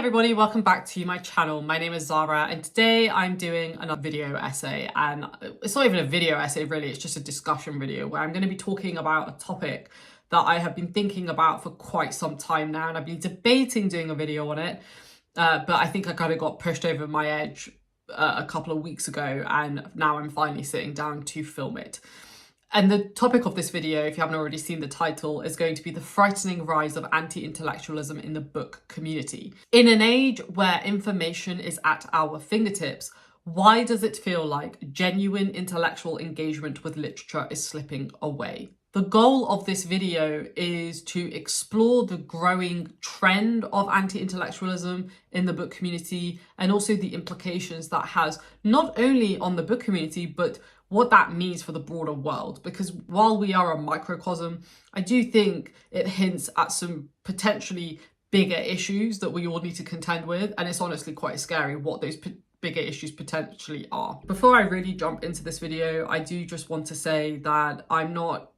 everybody, welcome back to my channel. My name is Zara and today I'm doing another video essay, and it's not even a video essay really, it's just a discussion video where I'm going to be talking about a topic that I have been thinking about for quite some time now, and I've been debating doing a video on it, but I think I kind of got pushed over my edge a couple of weeks ago, and now I'm finally sitting down to film it. And the topic of this video, if you haven't already seen the title, is going to be the frightening rise of anti-intellectualism in the book community. In an age where information is at our fingertips, why does it feel like genuine intellectual engagement with literature is slipping away? The goal of this video is to explore the growing trend of anti-intellectualism in the book community, and also the implications that has not only on the book community, but what that means for the broader world. Because while we are a microcosm, I do think it hints at some potentially bigger issues that we all need to contend with, and it's honestly quite scary what those bigger issues potentially are. Before I really jump into this video, I do just want to say that I'm not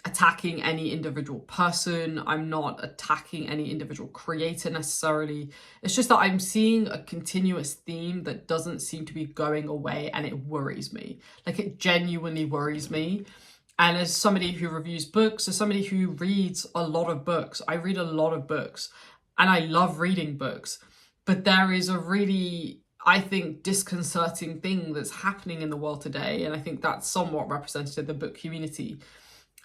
attacking any individual person, I'm not attacking any individual creator necessarily. It's just that I'm seeing a continuous theme that doesn't seem to be going away, and it worries me. Like, it genuinely worries me. And as somebody who reviews books, as somebody who reads a lot of books, I read a lot of books and I love reading books, but there is a really, I think, disconcerting thing that's happening in the world today, and I think that's somewhat represented in the book community.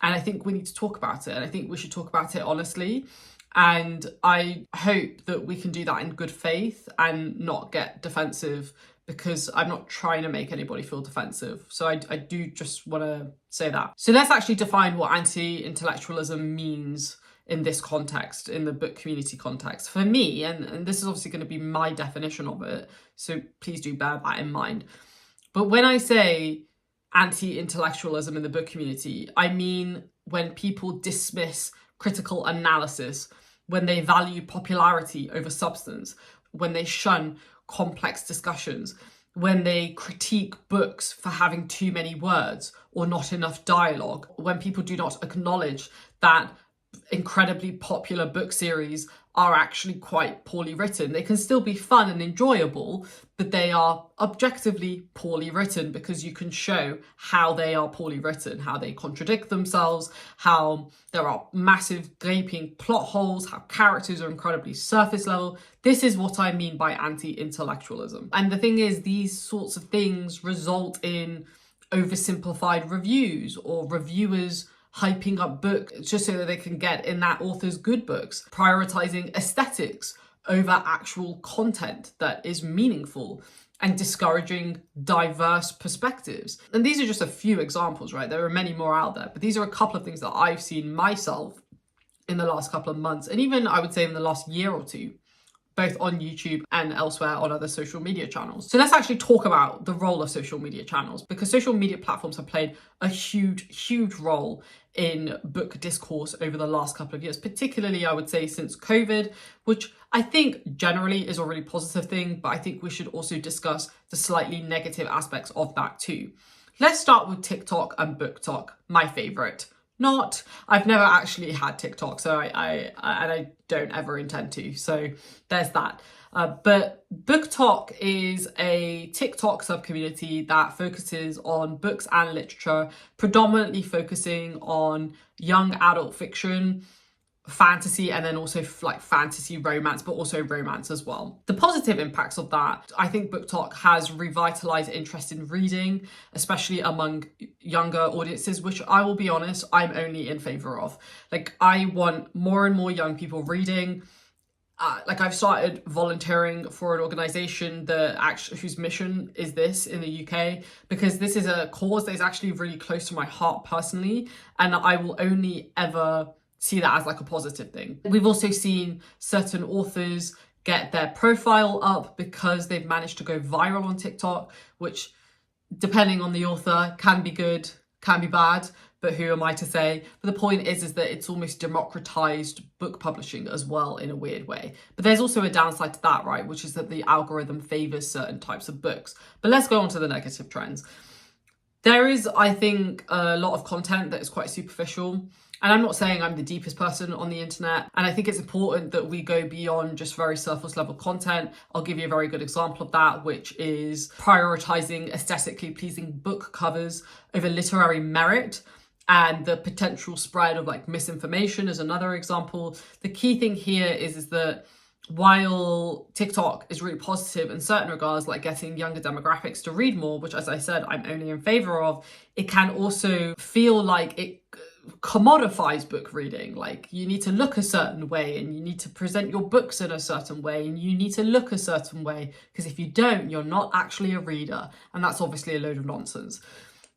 And I think we need to talk about it, and I think we should talk about it honestly. And I hope that we can do that in good faith and not get defensive, because I'm not trying to make anybody feel defensive. So I do just want to say that. So let's actually define what anti-intellectualism means in this context, in the book community context. For me, and this is obviously going to be my definition of it, so please do bear that in mind. But when I say anti-intellectualism in the book community, I mean when people dismiss critical analysis, when they value popularity over substance, when they shun complex discussions, when they critique books for having too many words or not enough dialogue, when people do not acknowledge that incredibly popular book series are actually quite poorly written. They can still be fun and enjoyable, but they are objectively poorly written, because you can show how they are poorly written, how they contradict themselves, how there are massive gaping plot holes, how characters are incredibly surface level. This is what I mean by anti-intellectualism. And the thing is, these sorts of things result in oversimplified reviews, or reviewers hyping up books just so that they can get in that author's good books, prioritizing aesthetics over actual content that is meaningful, and discouraging diverse perspectives. And these are just a few examples, right? There are many more out there, but these are a couple of things that I've seen myself in the last couple of months, and even I would say in the last year or two, both on YouTube and elsewhere on other social media channels. So let's actually talk about the role of social media channels, because social media platforms have played a huge role in book discourse over the last couple of years, particularly I would say since COVID, which I think generally is a really positive thing, but I think we should also discuss the slightly negative aspects of that too. Let's start with TikTok and BookTok, my favorite. I've never actually had TikTok, so I don't ever intend to, so there's that. But BookTok is a TikTok sub-community that focuses on books and literature, predominantly focusing on young adult fiction, fantasy, and then also like fantasy romance, but also romance as well. The positive impacts of that, I think BookTok has revitalized interest in reading, especially among younger audiences, which I will be honest, I'm only in favor of. Like, I want more and more young people reading. Like, I've started volunteering for an organization whose mission is this in the UK, because this is a cause that is actually really close to my heart personally, and I will only ever see that as like a positive thing. We've also seen certain authors get their profile up because they've managed to go viral on TikTok, which, depending on the author, can be good, can be bad, but who am I to say? But the point is that it's almost democratized book publishing as well in a weird way. But there's also a downside to that, right? Which is that the algorithm favors certain types of books. But let's go on to the negative trends. There is, I think, a lot of content that is quite superficial. And I'm not saying I'm the deepest person on the internet. And I think it's important that we go beyond just very surface level content. I'll give you a very good example of that, which is prioritizing aesthetically pleasing book covers over literary merit. And the potential spread of like misinformation is another example. The key thing here is that while TikTok is really positive in certain regards, like getting younger demographics to read more, which as I said, I'm only in favor of, it can also feel like it commodifies book reading. Like you need to look a certain way and you need to present your books in a certain way and you need to look a certain way, because if you don't, you're not actually a reader. And that's obviously a load of nonsense.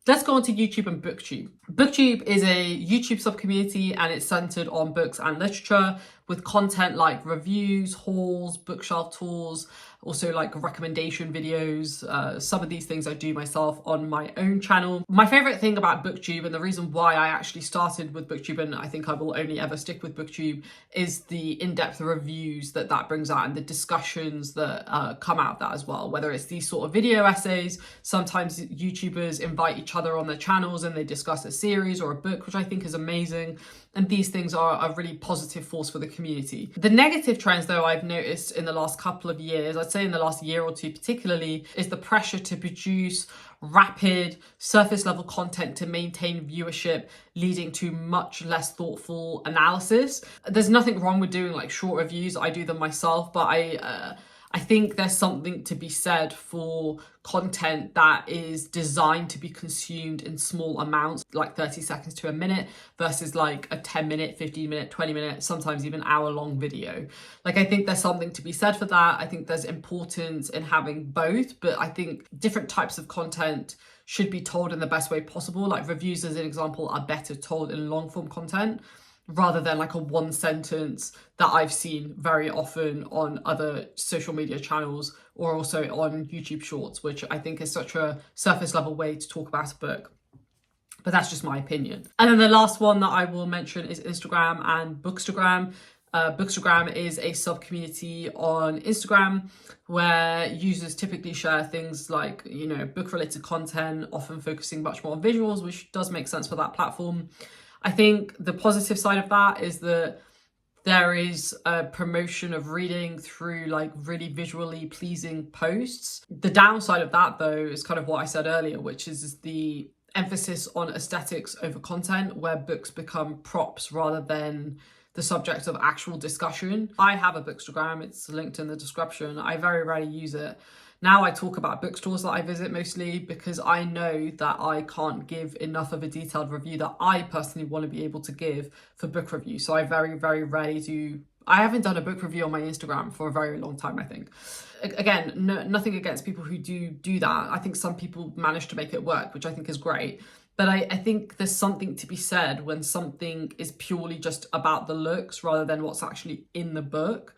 Let's go on to YouTube and BookTube. BookTube is a YouTube sub-community and it's centered on books and literature with content like reviews, hauls, bookshelf tours, also like recommendation videos. Some of these things I do myself on my own channel. My favorite thing about BookTube, and the reason why I actually started with BookTube, and I think I will only ever stick with BookTube, is the in-depth reviews that brings out and the discussions that come out of that as well. Whether it's these sort of video essays, sometimes YouTubers invite each other on their channels and they discuss a series or a book, which I think is amazing. And these things are a really positive force for the community. The negative trends, though, I've noticed in the last couple of years, I'd say in the last year or two particularly, is the pressure to produce rapid, surface level content to maintain viewership, leading to much less thoughtful analysis. There's nothing wrong with doing like short reviews. I do them myself, but I think there's something to be said for content that is designed to be consumed in small amounts, like 30 seconds to a minute, versus like a 10-minute, 15-minute, 20-minute, sometimes even hour-long video. Like, I think there's something to be said for that. I think there's importance in having both, but I think different types of content should be told in the best way possible. Like reviews, as an example, are better told in long-form content, rather than like a one sentence that I've seen very often on other social media channels or also on YouTube Shorts, which I think is such a surface level way to talk about a book. But that's just my opinion. And then the last one that I will mention is Instagram and Bookstagram. Bookstagram is a sub-community on Instagram where users typically share things like, you know, book-related content, often focusing much more on visuals, which does make sense for that platform. I think the positive side of that is that there is a promotion of reading through like really visually pleasing posts. The downside of that, though, is kind of what I said earlier, which is the emphasis on aesthetics over content, where books become props rather than the subject of actual discussion. I have a Bookstagram, it's linked in the description. I very rarely use it. Now I talk about bookstores that I visit mostly because I know that I can't give enough of a detailed review that I personally want to be able to give for book review. So I very, very rarely do. I haven't done a book review on my Instagram for a very long time, I think. Again, nothing against people who do that. I think some people manage to make it work, which I think is great. But I think there's something to be said when something is purely just about the looks rather than what's actually in the book,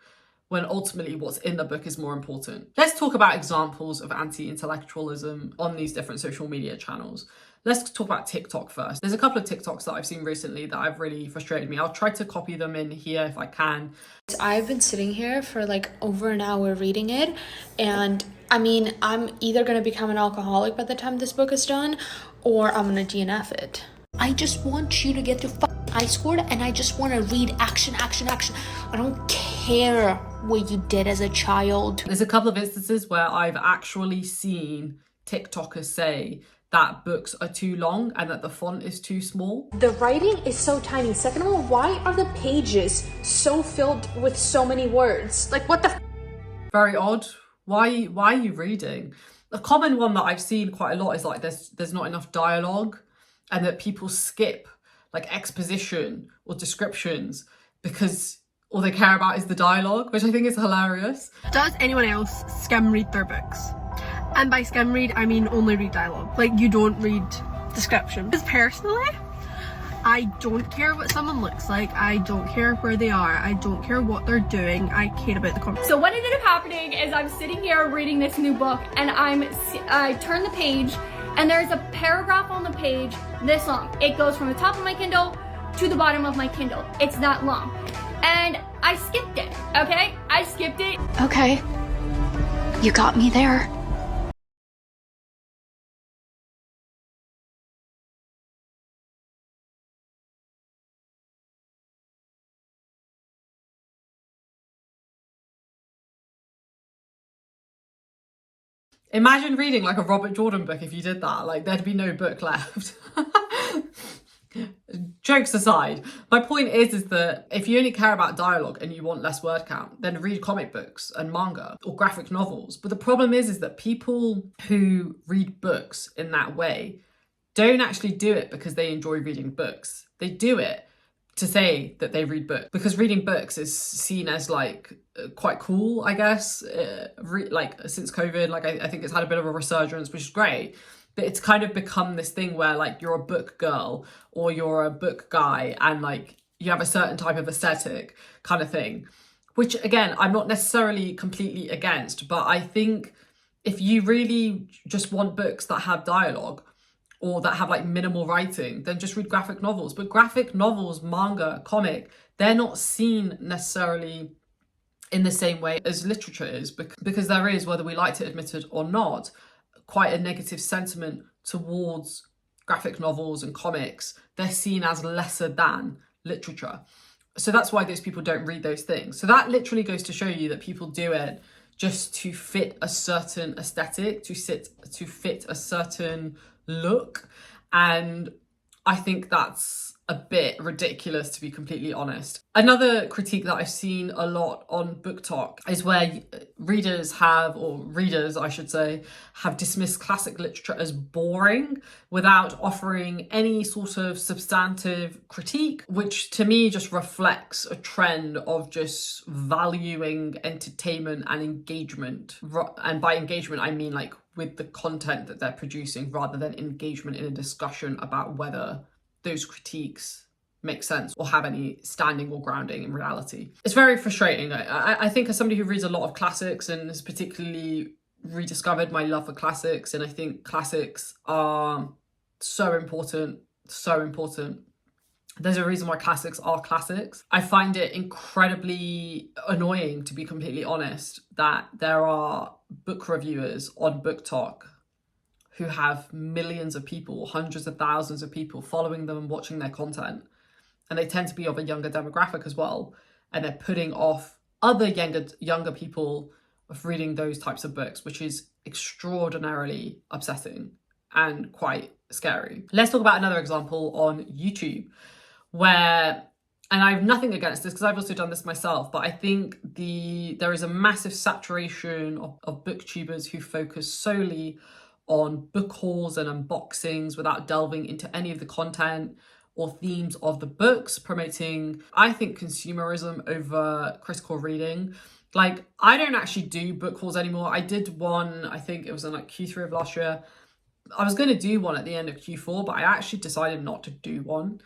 when ultimately what's in the book is more important. Let's talk about examples of anti-intellectualism on these different social media channels. Let's talk about TikTok first. There's a couple of TikToks that I've seen recently that have really frustrated me. I'll try to copy them in here if I can. I've been sitting here for like over an hour reading it, and I mean, I'm either gonna become an alcoholic by the time this book is done, or I'm gonna DNF it. I just want you to get your high score, and I just want to read action, action, action. I don't care what you did as a child. There's a couple of instances where I've actually seen TikTokers say that books are too long and that the font is too small. The writing is so tiny. Second of all, why are the pages so filled with so many words? Like, what the Very odd. Why are you reading? A common one that I've seen quite a lot is like there's not enough dialogue, and that people skip like exposition or descriptions because all they care about is the dialogue, which I think is hilarious. Does anyone else skim read their books? And by skim read, I mean only read dialogue. Like, you don't read description. Because personally, I don't care what someone looks like. I don't care where they are. I don't care what they're doing. I care about the content. So what ended up happening is I'm sitting here reading this new book, and I turn the page, and there's a paragraph on the page this long. It goes from the top of my Kindle to the bottom of my Kindle. It's that long. And I skipped it, okay? I skipped it. Okay, you got me there. Imagine reading like a Robert Jordan book if you did that. Like, there'd be no book left. Jokes aside, my point is that if you only care about dialogue and you want less word count, then read comic books and manga or graphic novels. But the problem is that people who read books in that way don't actually do it because they enjoy reading books. They do it to say that they read books, because reading books is seen as like quite cool, I guess. Like since COVID, like I think it's had a bit of a resurgence, which is great. But it's kind of become this thing where like you're a book girl or you're a book guy and like you have a certain type of aesthetic kind of thing, which again, I'm not necessarily completely against, but I think if you really just want books that have dialogue or that have like minimal writing, then just read graphic novels. But graphic novels, manga, comic, they're not seen necessarily in the same way as literature is, because there is, whether we like to admit it or not, quite a negative sentiment towards graphic novels and comics. They're seen as lesser than literature. So that's why those people don't read those things. So that literally goes to show you that people do it just to fit a certain aesthetic, to fit a certain look. And I think that's a bit ridiculous, to be completely honest. Another critique that I've seen a lot on BookTok is where readers I should say, have dismissed classic literature as boring without offering any sort of substantive critique, which to me just reflects a trend of just valuing entertainment and engagement. And by engagement, I mean like with the content that they're producing, rather than engagement in a discussion about whether those critiques make sense or have any standing or grounding in reality. It's very frustrating. I think as somebody who reads a lot of classics and has particularly rediscovered my love for classics, and I think classics are so important. There's a reason why classics are classics. I find it incredibly annoying, to be completely honest, that there are book reviewers on BookTok who have millions of people, hundreds of thousands of people following them and watching their content. And they tend to be of a younger demographic as well. And they're putting off other younger people of reading those types of books, which is extraordinarily upsetting and quite scary. Let's talk about another example on YouTube where, and I have nothing against this because I've also done this myself, but I think there is a massive saturation of booktubers who focus solely on book hauls and unboxings without delving into any of the content or themes of the books, promoting, I think, consumerism over critical reading. Like, I don't actually do book hauls anymore. I did one, I think it was in like Q3 of last year. I was going to do one at the end of Q4, but I actually decided not to do one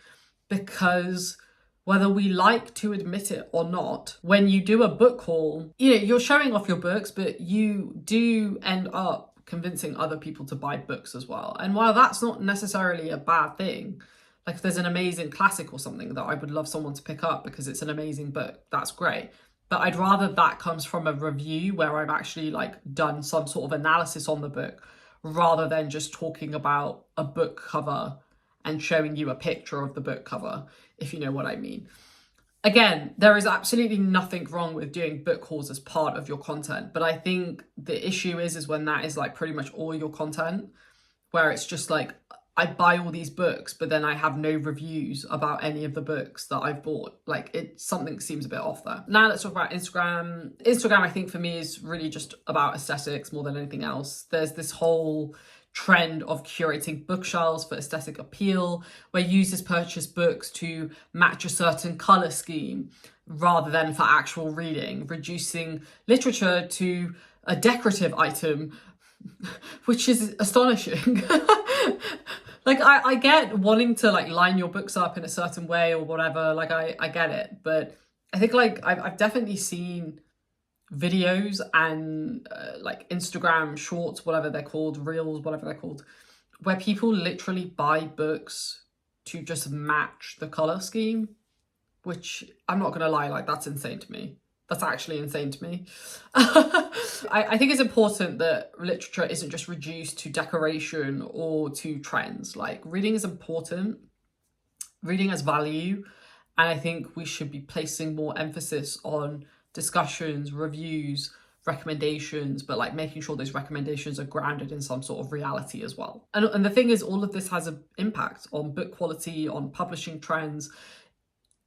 because whether we like to admit it or not, when you do a book haul, you know, you're showing off your books, but you do end up convincing other people to buy books as well. And while that's not necessarily a bad thing, like if there's an amazing classic or something that I would love someone to pick up because it's an amazing book, that's great. But I'd rather that comes from a review where I've actually like done some sort of analysis on the book, rather than just talking about a book cover and showing you a picture of the book cover, if you know what I mean. Again, there is absolutely nothing wrong with doing book hauls as part of your content, but I think the issue is when that is like pretty much all your content, where it's just like, I buy all these books, but then I have no reviews about any of the books that I've bought. Like, something seems a bit off there. Now let's talk about Instagram. Instagram, I think for me, is really just about aesthetics more than anything else. There's this whole trend of curating bookshelves for aesthetic appeal, where users purchase books to match a certain color scheme rather than for actual reading, reducing literature to a decorative item, which is astonishing. Like, I get wanting to like line your books up in a certain way or whatever, like I get it, but I think like I've definitely seen videos and like Instagram shorts, whatever they're called, reels, whatever they're called, where people literally buy books to just match the color scheme, which I'm not gonna lie, like that's insane to me. That's actually insane to me. I think it's important that literature isn't just reduced to decoration or to trends. Like, reading is important, reading has value, and I think we should be placing more emphasis on discussions, reviews, recommendations, but like making sure those recommendations are grounded in some sort of reality as well. And the thing is, all of this has an impact on book quality, on publishing trends,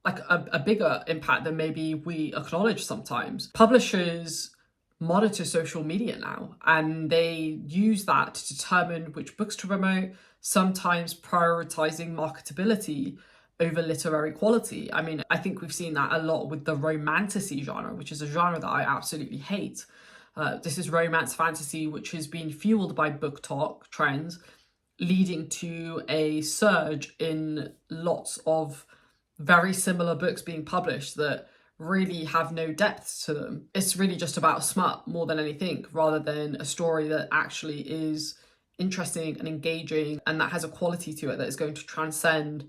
like a bigger impact than maybe we acknowledge sometimes. Publishers monitor social media now, and they use that to determine which books to promote, sometimes prioritizing marketability over literary quality. I mean, I think we've seen that a lot with the romantasy genre, which is a genre that I absolutely hate. This is romance fantasy, which has been fueled by book talk trends, leading to a surge in lots of very similar books being published that really have no depth to them. It's really just about smut more than anything, rather than a story that actually is interesting and engaging and that has a quality to it that is going to transcend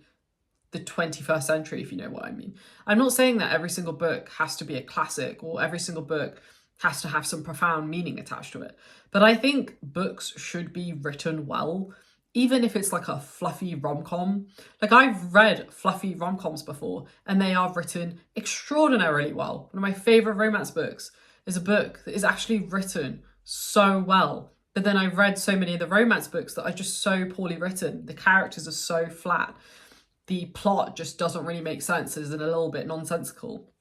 the 21st century, if you know what I mean. I'm not saying that every single book has to be a classic or every single book has to have some profound meaning attached to it, but I think books should be written well, even if it's like a fluffy rom-com. Like, I've read fluffy rom-coms before and they are written extraordinarily well. One of my favorite romance books is a book that is actually written so well. But then I've read so many of the romance books that are just so poorly written. The characters are so flat. The plot just doesn't really make sense. It's a little bit nonsensical.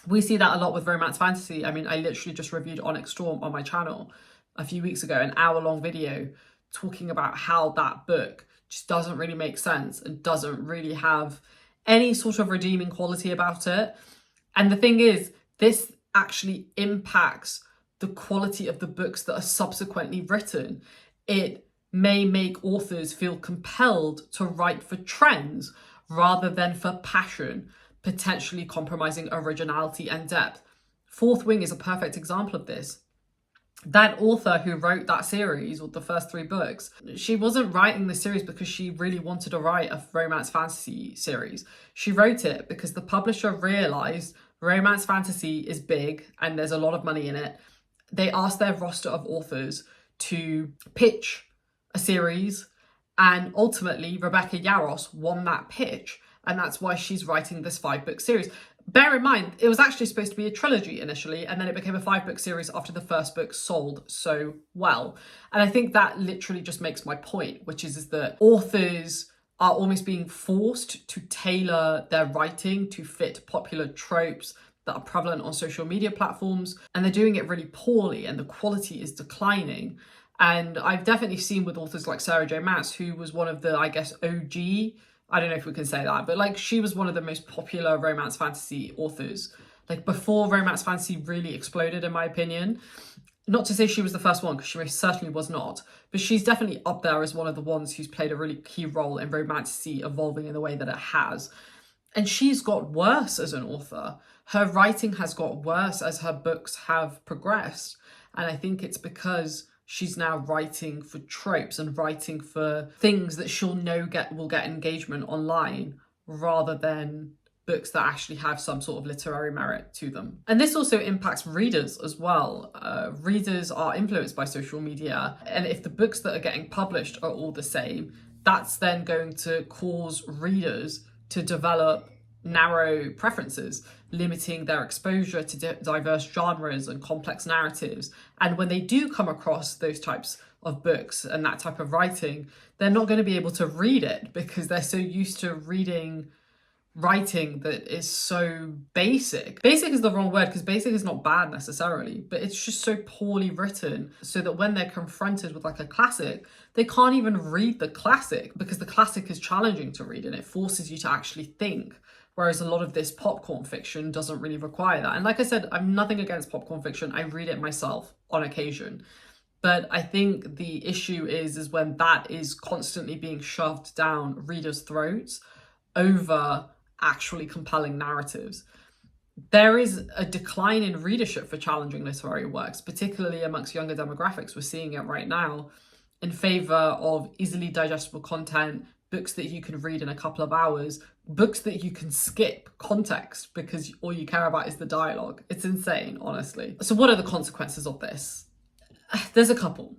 We see that a lot with romance fantasy. I mean, I literally just reviewed Onyx Storm on my channel a few weeks ago, an hour-long video talking about how that book just doesn't really make sense and doesn't really have any sort of redeeming quality about it. And the thing is, this actually impacts the quality of the books that are subsequently written. It may make authors feel compelled to write for trends rather than for passion, potentially compromising originality and depth. Fourth Wing is a perfect example of this. That author who wrote that series, or the first 3 books, she wasn't writing the series because she really wanted to write a romance fantasy series. She wrote it because the publisher realized romance fantasy is big and there's a lot of money in it. They asked their roster of authors to pitch a series, and ultimately Rebecca Yarros won that pitch, and that's why she's writing this 5-book series. Bear in mind, it was actually supposed to be a trilogy initially, and then it became a 5-book series after the first book sold so well. And I think that literally just makes my point, which is that authors are almost being forced to tailor their writing to fit popular tropes that are prevalent on social media platforms, and they're doing it really poorly, and the quality is declining. And I've definitely seen with authors like Sarah J. Maas, who was one of the, I guess, OG, I don't know if we can say that, but like, she was one of the most popular romance fantasy authors, like before romance fantasy really exploded, in my opinion. Not to say she was the first one, because she most certainly was not, but she's definitely up there as one of the ones who's played a really key role in romantasy evolving in the way that it has. And she's got worse as an author. Her writing has got worse as her books have progressed. And I think it's because she's now writing for tropes and writing for things that she'll know will get engagement online, rather than books that actually have some sort of literary merit to them. And this also impacts readers as well. Readers are influenced by social media, and if the books that are getting published are all the same, that's then going to cause readers to develop narrow preferences, limiting their exposure to diverse genres and complex narratives. And when they do come across those types of books and that type of writing, they're not going to be able to read it because they're so used to reading writing that is so basic. Basic is the wrong word, because basic is not bad necessarily, but it's just so poorly written, so that when they're confronted with like a classic, they can't even read the classic because the classic is challenging to read and it forces you to actually think. Whereas a lot of this popcorn fiction doesn't really require that. And like I said, I'm nothing against popcorn fiction. I read it myself on occasion. But I think the issue is when that is constantly being shoved down readers' throats over actually compelling narratives. There is a decline in readership for challenging literary works, particularly amongst younger demographics. We're seeing it right now, in favour of easily digestible content, books that you can read in a couple of hours, books that you can skip context because all you care about is the dialogue. It's insane, honestly. So what are the consequences of this? There's a couple.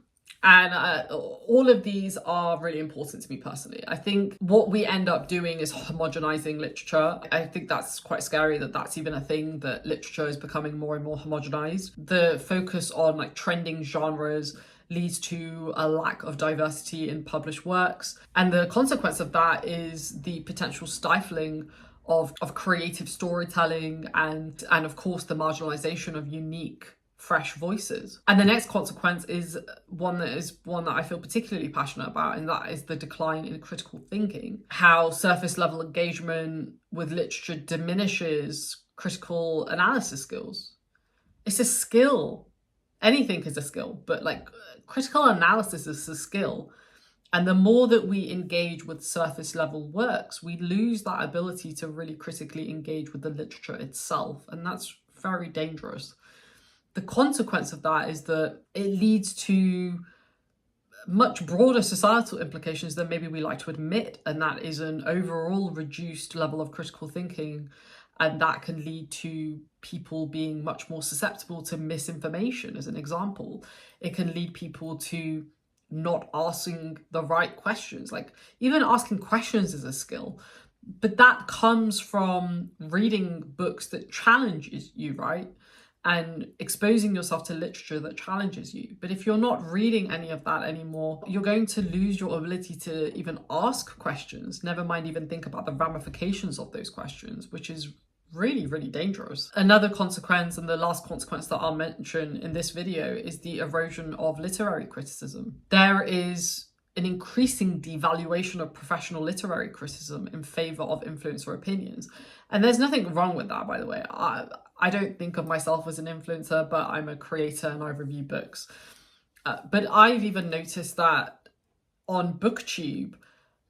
And all of these are really important to me personally. I think what we end up doing is homogenizing literature. I think that's quite scary that that's even a thing, that literature is becoming more and more homogenized. The focus on like trending genres leads to a lack of diversity in published works. And the consequence of that is the potential stifling of creative storytelling and of course the marginalization of unique fresh voices. And the next consequence is one that I feel particularly passionate about, and that is the decline in critical thinking. How surface level engagement with literature diminishes critical analysis skills. It's a skill. Anything is a skill, but like critical analysis is a skill. And the more that we engage with surface level works, we lose that ability to really critically engage with the literature itself. And that's very dangerous. The consequence of that is that it leads to much broader societal implications than maybe we like to admit. And that is an overall reduced level of critical thinking. And that can lead to people being much more susceptible to misinformation, as an example. It can lead people to not asking the right questions. Like, even asking questions is a skill, but that comes from reading books that challenge you, right? And exposing yourself to literature that challenges you. But if you're not reading any of that anymore, you're going to lose your ability to even ask questions, never mind even think about the ramifications of those questions, which is really, really dangerous. Another consequence, and the last consequence that I'll mention in this video, is the erosion of literary criticism. There is an increasing devaluation of professional literary criticism in favor of influencer opinions. And there's nothing wrong with that, by the way. I don't think of myself as an influencer, but I'm a creator and I review books. But I've even noticed that on BookTube,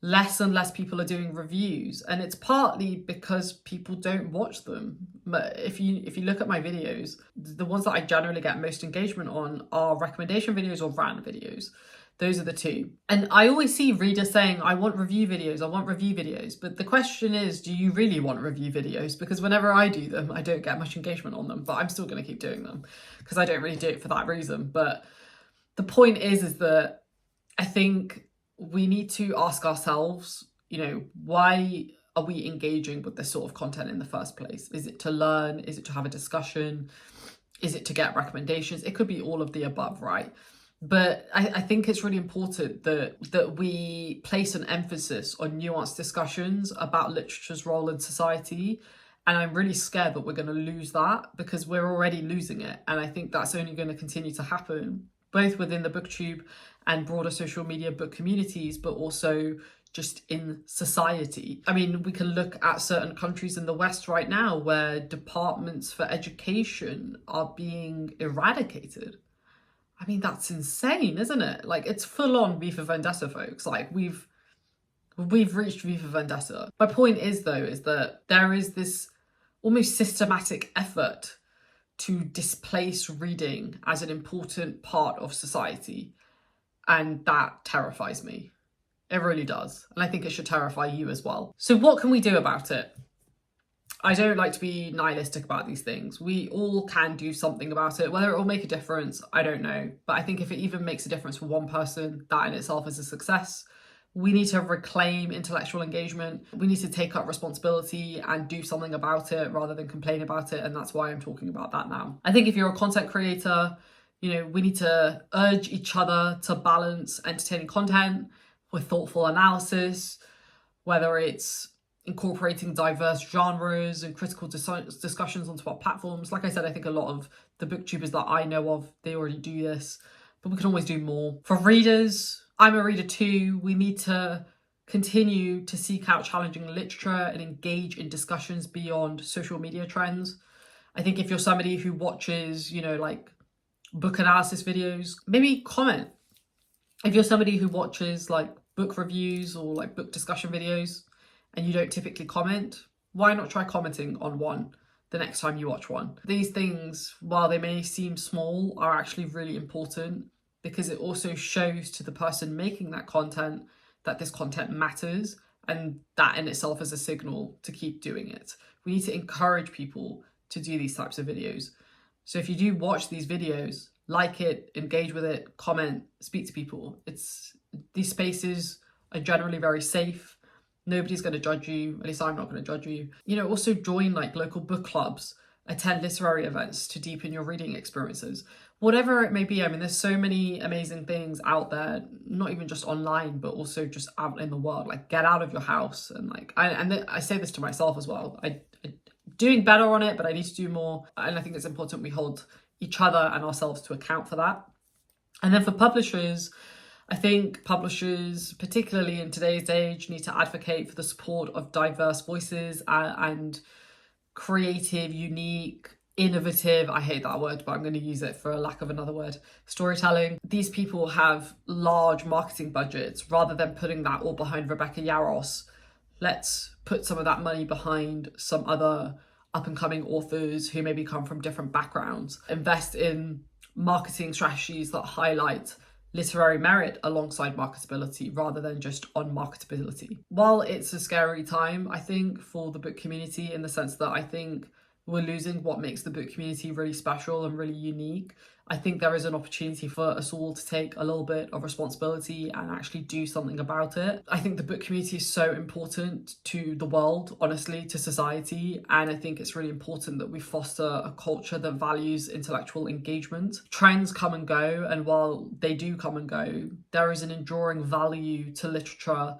less and less people are doing reviews, and it's partly because people don't watch them. But if you look at my videos, the ones that I generally get most engagement on are recommendation videos or rant videos. Those are the two. And I always see readers saying, I want review videos, I want review videos. But the question is, do you really want review videos? Because whenever I do them, I don't get much engagement on them, but I'm still going to keep doing them because I don't really do it for that reason. But the point is that I think we need to ask ourselves, why are we engaging with this sort of content in the first place? Is it to learn? Is it to have a discussion? Is it to get recommendations? It could be all of the above, right? But I think it's really important that we place an emphasis on nuanced discussions about literature's role in society. And I'm really scared that we're going to lose that, because we're already losing it. And I think that's only going to continue to happen, both within the BookTube and broader social media book communities, but also just in society. I mean, we can look at certain countries in the West right now where departments for education are being eradicated. I mean, that's insane, isn't it? Like, it's full on V for Vendetta, folks. Like, we've reached V for Vendetta. My point is, though, is that there is this almost systematic effort to displace reading as an important part of society. And that terrifies me. It really does. And I think it should terrify you as well. So what can we do about it? I don't like to be nihilistic about these things. We all can do something about it. Whether it will make a difference, I don't know. But I think if it even makes a difference for one person, that in itself is a success. We need to reclaim intellectual engagement. We need to take up responsibility and do something about it rather than complain about it. And that's why I'm talking about that now. I think if you're a content creator, we need to urge each other to balance entertaining content with thoughtful analysis, whether it's incorporating diverse genres and critical discussions onto our platforms. Like I said, I think a lot of the booktubers that I know of, they already do this, but we can always do more. For readers, I'm a reader too. We need to continue to seek out challenging literature and engage in discussions beyond social media trends. I think if you're somebody who watches, like book analysis videos, maybe comment. If you're somebody who watches like book reviews or like book discussion videos and you don't typically comment, why not try commenting on one the next time you watch one? These things, while they may seem small, are actually really important, because it also shows to the person making that content that this content matters, and that in itself is a signal to keep doing it. We need to encourage people to do these types of videos. So if you do watch these videos, like it, engage with it, comment, speak to people. These spaces are generally very safe. Nobody's going to judge you, at least I'm not going to judge you. You know, also join like local book clubs, attend literary events to deepen your reading experiences. Whatever it may be, I mean, there's so many amazing things out there, not even just online, but also just out in the world. Like, get out of your house. And like, I say this to myself as well. I doing better on it, but I need to do more. And I think it's important we hold each other and ourselves to account for that. And then for publishers, I think publishers, particularly in today's age, need to advocate for the support of diverse voices and creative, unique, innovative, I hate that word, but I'm going to use it for a lack of another word, storytelling. These people have large marketing budgets. Rather than putting that all behind Rebecca Yarros, let's put some of that money behind some other up-and-coming authors who maybe come from different backgrounds. Invest in marketing strategies that highlight literary merit alongside marketability rather than just on marketability. While it's a scary time, I think, for the book community, in the sense that I think we're losing what makes the book community really special and really unique, I think there is an opportunity for us all to take a little bit of responsibility and actually do something about it. I think the book community is so important to the world, honestly, to society, and I think it's really important that we foster a culture that values intellectual engagement. Trends come and go, and while they do come and go, there is an enduring value to literature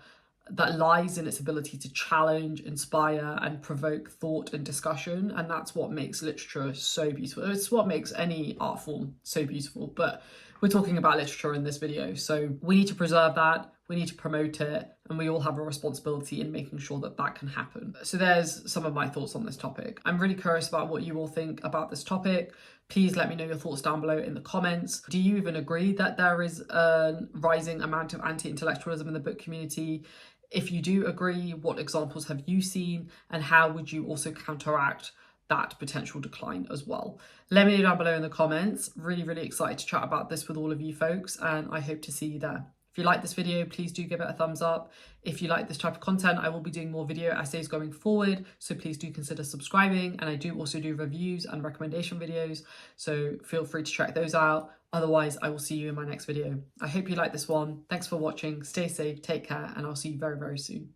that lies in its ability to challenge, inspire, and provoke thought and discussion. And that's what makes literature so beautiful. It's what makes any art form so beautiful. But we're talking about literature in this video, so we need to preserve that, we need to promote it, and we all have a responsibility in making sure that that can happen. So there's some of my thoughts on this topic. I'm really curious about what you all think about this topic. Please let me know your thoughts down below in the comments. Do you even agree that there is a rising amount of anti-intellectualism in the book community? If you do agree, what examples have you seen, and how would you also counteract that potential decline as well? Let me know down below in the comments. Really, really excited to chat about this with all of you folks, and I hope to see you there. If you like this video, please do give it a thumbs up. If you like this type of content, I will be doing more video essays going forward, so please do consider subscribing. And I do also do reviews and recommendation videos, so feel free to check those out. Otherwise, I will see you in my next video. I hope you like this one. Thanks for watching. Stay safe, take care, and I'll see you very, very soon.